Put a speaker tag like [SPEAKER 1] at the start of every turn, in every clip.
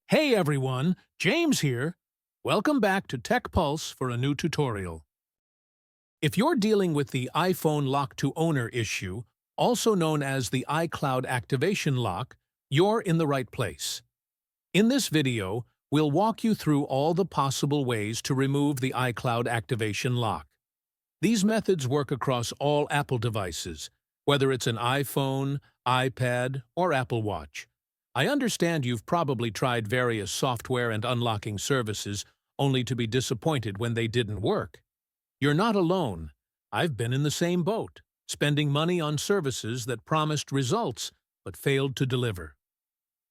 [SPEAKER 1] Hey everyone, James here. Welcome back to Tech Pulse for a new tutorial. If you're dealing with the iPhone lock to owner issue, also known as the iCloud activation lock, you're in the right place. In this video, we'll walk you through all the possible ways to remove the iCloud activation lock. These methods work across all Apple devices, whether it's an iPhone, iPad, or Apple Watch. I understand you've probably tried various software and unlocking services only to be disappointed when they didn't work. You're not alone. I've been in the same boat, spending money on services that promised results but failed to deliver.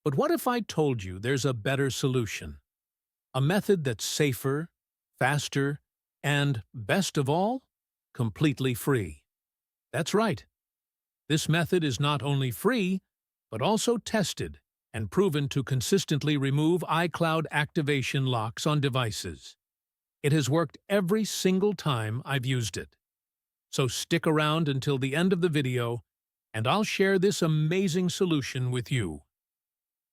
[SPEAKER 1] But what if I told you there's a better solution? A method that's safer, faster, and, best of all, completely free. That's right. This method is not only free, but also tested and proven to consistently remove iCloud activation locks on devices. It has worked every single time I've used it. So stick around until the end of the video, and I'll share this amazing solution with you.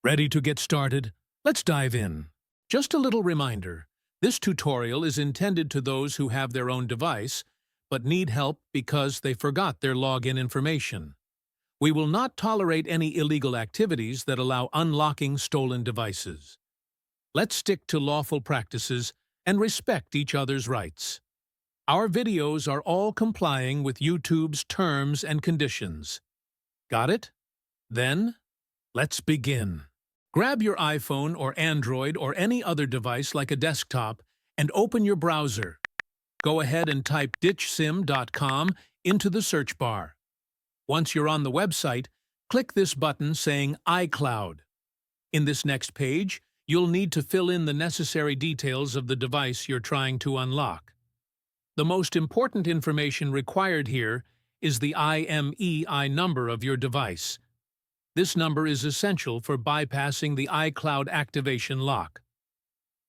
[SPEAKER 1] Ready to get started? Let's dive in. Just a little reminder, this tutorial is intended to those who have their own device, but need help because they forgot their login information. We will not tolerate any illegal activities that allow unlocking stolen devices. Let's stick to lawful practices and respect each other's rights. Our videos are all complying with YouTube's terms and conditions. Got it? Then, let's begin. Grab your iPhone or Android or any other device like a desktop and open your browser. Go ahead and type ditchsim.com into the search bar. Once you're on the website, click this button saying iCloud. In this next page, you'll need to fill in the necessary details of the device you're trying to unlock. The most important information required here is the IMEI number of your device. This number is essential for bypassing the iCloud activation lock.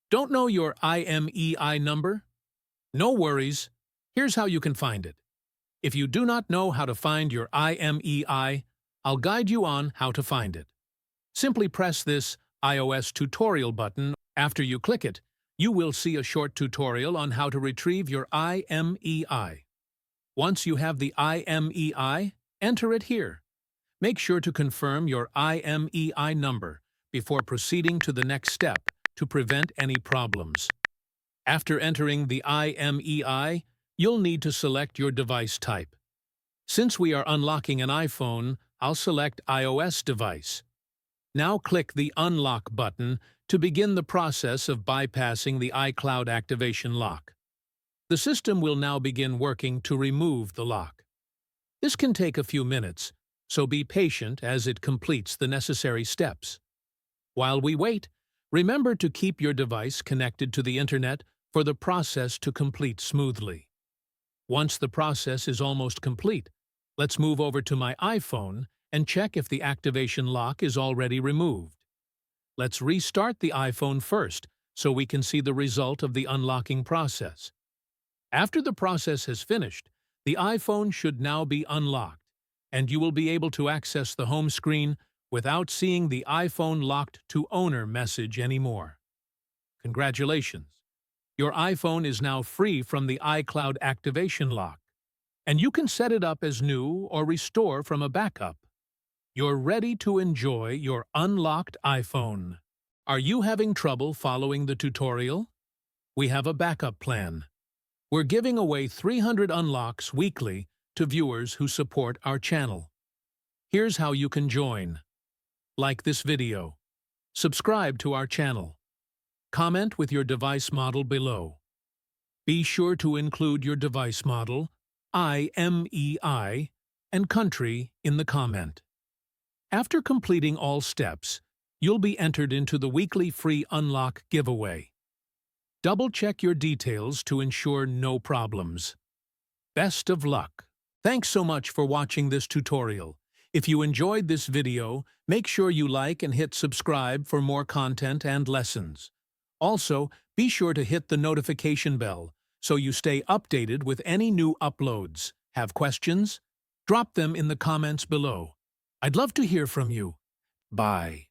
[SPEAKER 1] Don't know your IMEI number? No worries. Here's how you can find it. If you do not know how to find your IMEI, I'll guide you on how to find it. Simply press this iOS tutorial button. After you click it, you will see a short tutorial on how to retrieve your IMEI. Once you have the IMEI, enter it here. Make sure to confirm your IMEI number before proceeding to the next step to prevent any problems. After entering the IMEI, you'll need to select your device type. Since we are unlocking an iPhone, I'll select iOS device. Now click the Unlock button to begin the process of bypassing the iCloud activation lock. The system will now begin working to remove the lock. This can take a few minutes, so be patient as it completes the necessary steps. While we wait, remember to keep your device connected to the internet for the process to complete smoothly. Once the process is almost complete, let's move over to my iPhone and check if the activation lock is already removed. Let's restart the iPhone first so we can see the result of the unlocking process. After the process has finished, the iPhone should now be unlocked, and you will be able to access the home screen without seeing the iPhone locked to owner message anymore. Congratulations! Your iPhone is now free from the iCloud activation lock, and you can set it up as new or restore from a backup. You're ready to enjoy your unlocked iPhone. Are you having trouble following the tutorial? We have a backup plan. We're giving away 300 unlocks weekly to viewers who support our channel. Here's how you can join. Like this video. Subscribe to our channel. Comment with your device model below. Be sure to include your device model, IMEI, and country in the comment. After completing all steps, you'll be entered into the weekly free unlock giveaway. Double-check your details to ensure no problems. Best of luck! Thanks so much for watching this tutorial. If you enjoyed this video, make sure you like and hit subscribe for more content and lessons. Also, be sure to hit the notification bell so you stay updated with any new uploads. Have questions? Drop them in the comments below. I'd love to hear from you. Bye.